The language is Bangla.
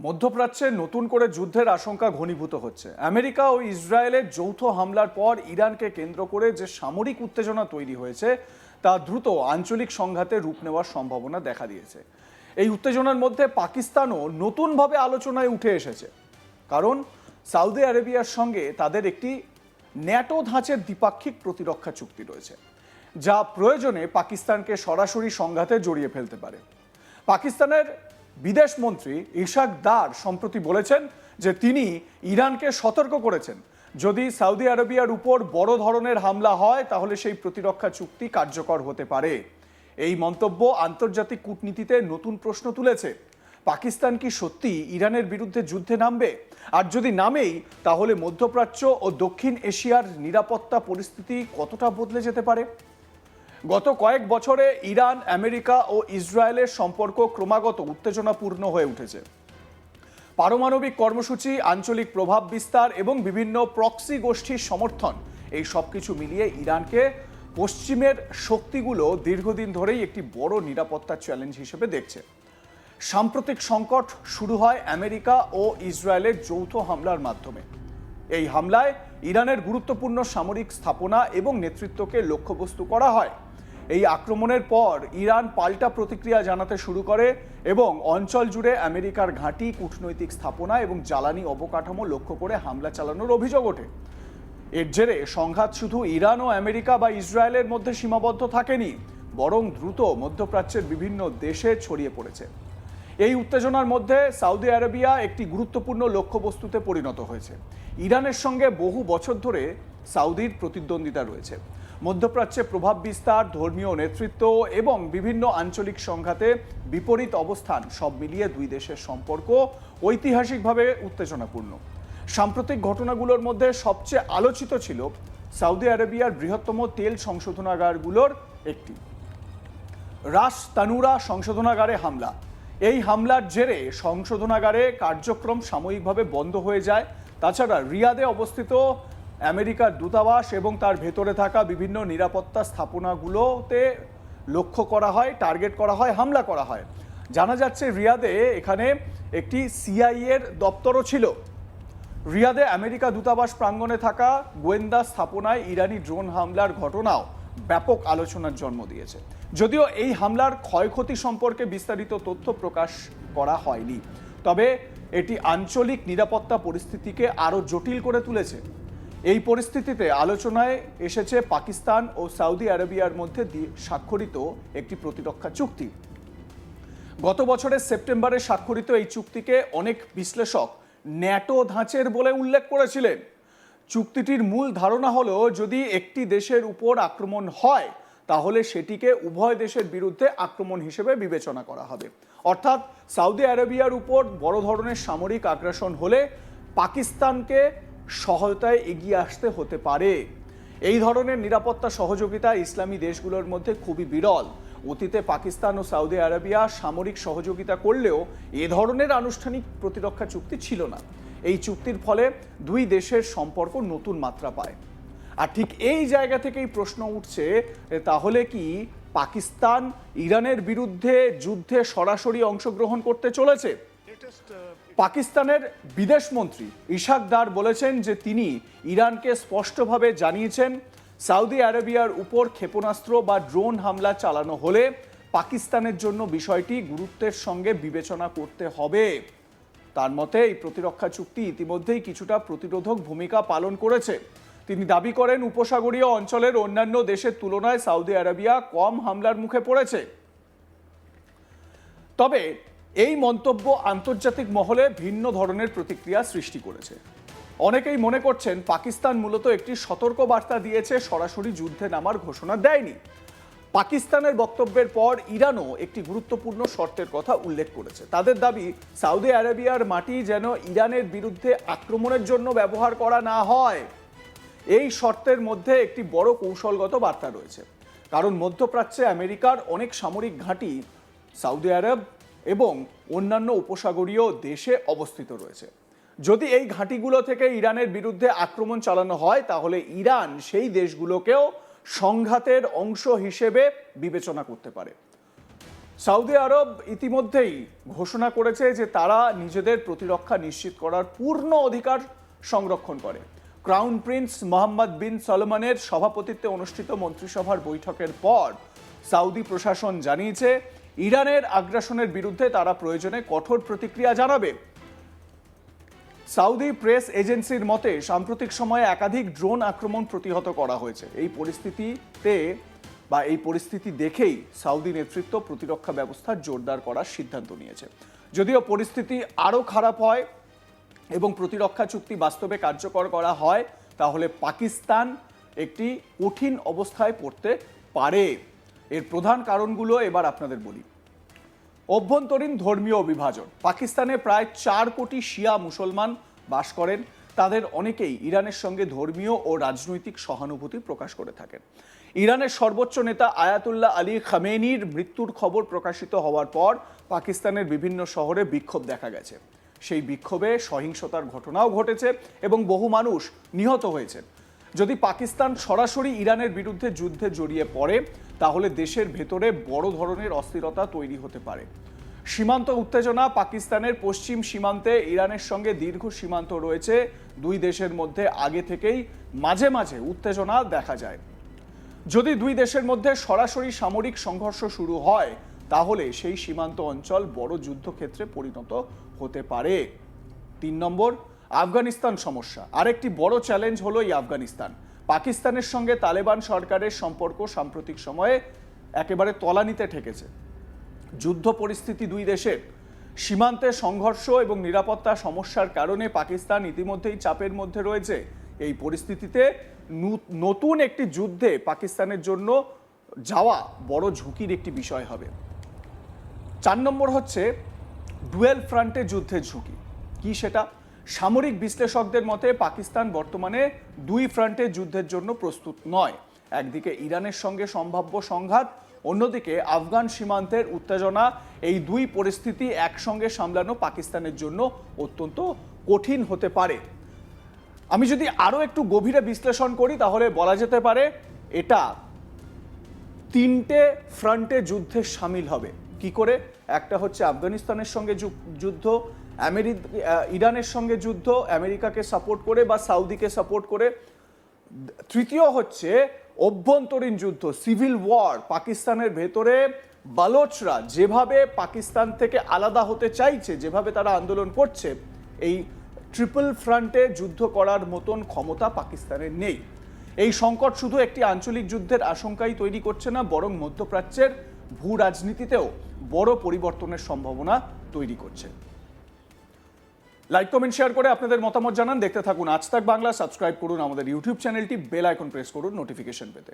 মধ্যপ্রাচ্যে নতুন করে যুদ্ধের আশঙ্কা ঘনীভূত হচ্ছে। আমেরিকা ও ইসরায়েলের যৌথ হামলার পর ইরানকে কেন্দ্র করে যে সামরিক উত্তেজনা তৈরি হয়েছে তা দ্রুত আঞ্চলিক সংঘাতে রূপ নেওয়ার সম্ভাবনা দেখা দিয়েছে। এই উত্তেজনার মধ্যে পাকিস্তানও নতুনভাবে আলোচনায় উঠে এসেছে, কারণ সৌদি আরবিয়ার সঙ্গে তাদের একটি ন্যাটো ধাঁচের দ্বিপাক্ষিক প্রতিরক্ষা চুক্তি রয়েছে, যা প্রয়োজনে পাকিস্তানকে সরাসরি সংঘাতে জড়িয়ে ফেলতে পারে। পাকিস্তানের বিদেশ মন্ত্রী ইশাক দার সম্প্রতি বলেছেন যে তিনি ইরানকে সতর্ক করেছেন, যদি সৌদি আরবিয়ার উপর বড় ধরনের হামলা হয় তাহলে সেই প্রতিরক্ষা চুক্তি কার্যকর হতে পারে। এই মন্তব্য আন্তর্জাতিক কূটনীতিতে নতুন প্রশ্ন তুলেছে। পাকিস্তান কি সত্যি ইরানের বিরুদ্ধে যুদ্ধে নামবে? আর যদি নামেই, তাহলে মধ্যপ্রাচ্য ও দক্ষিণ এশিয়ার নিরাপত্তা পরিস্থিতি কতটা বদলে যেতে পারে? গত কয়েক বছরে ইরান, আমেরিকা ও ইসরায়েলের সম্পর্ক ক্রমাগত উত্তেজনাপূর্ণ হয়ে উঠেছে। পারমাণবিক কর্মসূচি, আঞ্চলিক প্রভাব বিস্তার এবং বিভিন্ন প্রক্সি গোষ্ঠীর সমর্থন, এই সব কিছু মিলিয়ে ইরানকে পশ্চিমের শক্তিগুলো দীর্ঘদিন ধরেই একটি বড় নিরাপত্তা চ্যালেঞ্জ হিসেবে দেখছে। সাম্প্রতিক সংকট শুরু হয় আমেরিকা ও ইসরায়েলের যৌথ হামলার মাধ্যমে। এই হামলায় ইরানের গুরুত্বপূর্ণ সামরিক স্থাপনা এবং নেতৃত্বকে লক্ষ্যবস্তু করা হয়। এই আক্রমণের পর ইরান পাল্টা প্রতিক্রিয়া জানাতে শুরু করে এবং অঞ্চল জুড়ে আমেরিকার ঘাঁটি, কূটনৈতিক স্থাপনা এবং জ্বালানি অবকাঠামো লক্ষ্য করে হামলা চালানোর অভিযোগ ওঠে। এর জেরে সংঘাত শুধু ইরান ও আমেরিকা বা ইসরায়েলের মধ্যে সীমাবদ্ধ থাকেনি, বরং দ্রুত মধ্যপ্রাচ্যের বিভিন্ন দেশে ছড়িয়ে পড়েছে। এই উত্তেজনার মধ্যে সৌদি আরবিয়া একটি গুরুত্বপূর্ণ লক্ষ্যবস্তুতে পরিণত হয়েছে। ইরানের সঙ্গে বহু বছর ধরে সৌদির প্রতিদ্বন্দ্বিতা রয়েছে। মধ্যপ্রাচ্যে প্রভাব বিস্তার, ধর্মীয় নেতৃত্ব এবং বিভিন্ন আঞ্চলিক সংঘাতে বিপরীত অবস্থান, সব মিলিয়ে দুই দেশের সম্পর্ক ঐতিহাসিকভাবে উত্তেজনাপূর্ণ। সাম্প্রতিক ঘটনাগুলোর মধ্যে সবচেয়ে আলোচিত ছিল সৌদি আরবিয়ার বৃহত্তম তেল সংশোধনাগারগুলোর একটি রাস তানুরা সংশোধনাগারে হামলা। এই হামলার জেরে সংশোধনাগারে কার্যক্রম সাময়িকভাবে বন্ধ হয়ে যায়। তাছাড়া রিয়াদে অবস্থিত আমেরিকার দূতাবাস এবং তার ভেতরে থাকা বিভিন্ন নিরাপত্তা স্থাপনাগুলোতে লক্ষ্য করা হয়, টার্গেট করা হয়, হামলা করা হয়। জানা যাচ্ছে রিয়াদে এখানে একটি সিআইএর দপ্তরও ছিল। রিয়াদে আমেরিকা দূতাবাস প্রাঙ্গণে থাকা গোয়েন্দা স্থাপনায় ইরানি ড্রোন হামলার ঘটনাও ব্যাপক আলোচনার জন্ম দিয়েছে। যদিও এই হামলার ক্ষয়ক্ষতি সম্পর্কে বিস্তারিত তথ্য প্রকাশ করা হয়নি, তবে এটি আঞ্চলিক নিরাপত্তা পরিস্থিতিকে আরও জটিল করে তুলেছে। এই পরিস্থিতিতে আলোচনায় এসেছে পাকিস্তান ও সৌদি আরবিয়ার মধ্যে স্বাক্ষরিত একটি প্রতিরক্ষা চুক্তি। গত বছরের সেপ্টেম্বরে স্বাক্ষরিত এই চুক্তিকে অনেক বিশ্লেষক ন্যাটো ধাঁচের বলে উল্লেখ করেছিলেন। চুক্তিটির মূল ধারণা হলো, যদি একটি দেশের উপর আক্রমণ হয় তাহলে সেটিকে উভয় দেশের বিরুদ্ধে আক্রমণ হিসেবে বিবেচনা করা হবে। অর্থাৎ সৌদি আরবিয়ার উপর বড় ধরনের সামরিক আগ্রাসন হলে পাকিস্তানকে সহায়তায় এগিয়ে আসতে হতে পারে। এই ধরনের নিরাপত্তা সহযোগিতা ইসলামী দেশগুলোর মধ্যে খুবই বিরল। অতীতে পাকিস্তান ও সৌদি আরবিয়া সামরিক সহযোগিতা করলেও এ ধরনের আনুষ্ঠানিক প্রতিরক্ষা চুক্তি ছিল না। এই চুক্তির ফলে দুই দেশের সম্পর্ক নতুন মাত্রা পায়। আর ঠিক এই জায়গা থেকেই প্রশ্ন উঠছে, তাহলে কি পাকিস্তান ইরানের বিরুদ্ধে যুদ্ধে সরাসরি অংশগ্রহণ করতে চলেছে? পাকিস্তানের বিদেশ মন্ত্রী ইশাক দার বলেছেন যে তিনি ইরানকে স্পষ্টভাবে জানিয়েছেন, সৌদি আরবিয়ার উপর ক্ষেপণাস্ত্র বা ড্রোন হামলা চালানো হলে পাকিস্তানের জন্য বিষয়টি গুরুত্বের সঙ্গে বিবেচনা করতে হবে। তার মতে এই প্রতিরক্ষা চুক্তি ইতিমধ্যেই কিছুটা প্রতিরোধক ভূমিকা পালন করেছে। তিনি দাবি করেন, উপসাগরীয় অঞ্চলের অন্যান্য দেশের তুলনায় সৌদি আরবিয়া কম হামলার মুখে পড়েছে। তবে এই মন্তব্য আন্তর্জাতিক মহলে ভিন্ন ধরনের প্রতিক্রিয়া সৃষ্টি করেছে। অনেকেই মনে করছেন পাকিস্তান মূলত একটি সতর্ক বার্তা দিয়েছে, সরাসরি যুদ্ধে নামার ঘোষণা দেয়নি। পাকিস্তানের বক্তব্যের পর ইরানও একটি গুরুত্বপূর্ণ শর্তের কথা উল্লেখ করেছে। তাদের দাবি, সৌদি আরবিয়ার মাটি যেন ইরানের বিরুদ্ধে আক্রমণের জন্য ব্যবহার করা না হয়। এই শর্তের মধ্যে একটি বড় কৌশলগত বার্তা রয়েছে, কারণ মধ্যপ্রাচ্যে আমেরিকার অনেক সামরিক ঘাঁটি সৌদি আরব এবং অন্যান্য উপসাগরীয় দেশে অবস্থিত রয়েছে। যদি এই ঘাঁটিগুলো থেকে ইরানের বিরুদ্ধে আক্রমণ চালানো হয় তাহলে ইরান সেই দেশগুলোকেও সংঘাতের অংশ হিসেবে বিবেচনা করতে পারে। সৌদি আরব ইতিমধ্যেই ঘোষণা করেছে যে তারা নিজেদের প্রতিরক্ষা নিশ্চিত করার পূর্ণ অধিকার সংরক্ষণ করে। ক্রাউন প্রিন্স মোহাম্মদ বিন সলমনের সভাপতিত্বে অনুষ্ঠিত মন্ত্রিসভার বৈঠকের পর সৌদি প্রশাসন জানিয়েছে ইরানের আগ্রাসনের বিরুদ্ধে তারা প্রয়োজনে কঠোর প্রতিক্রিয়া জানাবে। সৌদি প্রেস এজেন্সির মতে সাম্প্রতিক সময়ে একাধিক ড্রোন আক্রমণ প্রতিহত করা হয়েছে। এই পরিস্থিতি দেখেই সৌদি নেতৃত্ব প্রতিরক্ষা ব্যবস্থা জোরদার করার সিদ্ধান্ত নিয়েছে। যদিও পরিস্থিতি আরও খারাপ হয় এবং প্রতিরক্ষা চুক্তি বাস্তবে কার্যকর করা হয় তাহলে পাকিস্তান একটি কঠিন অবস্থায় পড়তে পারে। এর প্রধান কারণগুলো এবার আপনাদের বলি। অভ্যন্তরীণ ধর্মীয় বিভাজন। পাকিস্তানে প্রায় 4 কোটি শিয়া মুসলমান বাস করেন। তাদের অনেকেই ইরানের সঙ্গে ধর্মীয় ও রাজনৈতিক সহানুভূতি প্রকাশ করে থাকেন। ইরানের সর্বোচ্চ নেতা আয়াতুল্লাহ আলী খামেনির মৃত্যুর খবর প্রকাশিত হওয়ার পর পাকিস্তানের বিভিন্ন শহরে বিক্ষোভ দেখা গেছে। সেই বিক্ষোভে সহিংসতার ঘটনাও ঘটেছে এবং বহু মানুষ নিহত হয়েছেন। যদি পাকিস্তান সরাসরি ইরানের বিরুদ্ধে যুদ্ধে জড়িয়ে পড়ে তাহলে দেশের ভেতরে বড় ধরনের অস্থিরতা তৈরি হতে পারে। সীমান্ত উত্তেজনা। পাকিস্তানের পশ্চিম সীমান্তে ইরানের সঙ্গে দীর্ঘ সীমান্ত রয়েছে। দুই দেশের মধ্যে আগে থেকেই মাঝে মাঝে উত্তেজনা দেখা যায়। যদি দুই দেশের মধ্যে সরাসরি সামরিক সংঘর্ষ শুরু হয় তাহলে সেই সীমান্ত অঞ্চল বড় যুদ্ধক্ষেত্রে পরিণত হতে পারে। 3 নম্বর, আফগানিস্তান সমস্যা। আরেকটি বড় চ্যালেঞ্জ হলো এই আফগানিস্তান। পাকিস্তানের সঙ্গে তালেবান সরকারের সম্পর্ক সাম্প্রতিক সময়ে একেবারে তলানিতে ঠেকেছে। যুদ্ধ পরিস্থিতি দুই দেশের সীমান্তে সংঘর্ষ এবং নিরাপত্তা সমস্যার কারণে পাকিস্তান ইতিমধ্যেই চাপের মধ্যে রয়েছে। এই পরিস্থিতিতে নতুন একটি যুদ্ধে পাকিস্তানের জন্য যাওয়া বড় ঝুঁকির একটি বিষয় হবে। 4 নম্বর হচ্ছে ডুয়েল ফ্রন্টে যুদ্ধের ঝুঁকি। কি সেটা? সামরিক বিশ্লেষকদের মতে পাকিস্তান বর্তমানে 2 ফ্রন্টে যুদ্ধের জন্য প্রস্তুত নয়। একদিকে ইরানের সঙ্গে সম্ভাব্য সংঘাত, অন্যদিকে আফগান সীমান্তের উত্তেজনা। এই 2 পরিস্থিতি একসঙ্গে সামলানো পাকিস্তানের জন্য অত্যন্ত কঠিন হতে পারে। আমি যদি আরো একটু গভীরে বিশ্লেষণ করি তাহলে বলা যেতে পারে এটা 3টে ফ্রন্টে যুদ্ধে সামিল হবে। কি করে? একটা হচ্ছে আফগানিস্তানের সঙ্গে যুদ্ধ, ইরানের সঙ্গে যুদ্ধ আমেরিকাকে সাপোর্ট করে বা সৌদিকে সাপোর্ট করে। তৃতীয় হচ্ছে অভ্যন্তরীণ যুদ্ধ, সিভিল ওয়ার। পাকিস্তানের ভেতরে বালোচরা যেভাবে পাকিস্তান থেকে আলাদা হতে চাইছে, যেভাবে তারা আন্দোলন করছে, এই ট্রিপল ফ্রন্টে যুদ্ধ করার মতন ক্ষমতা পাকিস্তানের নেই। এই সংকট শুধু একটি আঞ্চলিক যুদ্ধের আশঙ্কাই তৈরি করছে না, বরং মধ্যপ্রাচ্যের ভূ রাজনীতিতেও বড় পরিবর্তনের সম্ভাবনা তৈরি করছে। লাইক, কমেন্ট, শেয়ার করে আপনাদের মতামত জানান। দেখতে থাকুন আজ তাক বাংলা। সাবস্ক্রাইব করুন আমাদের ইউটিউব চ্যানেলটি, বেল আইকন প্রেস করুন নোটিফিকেশন পেতে।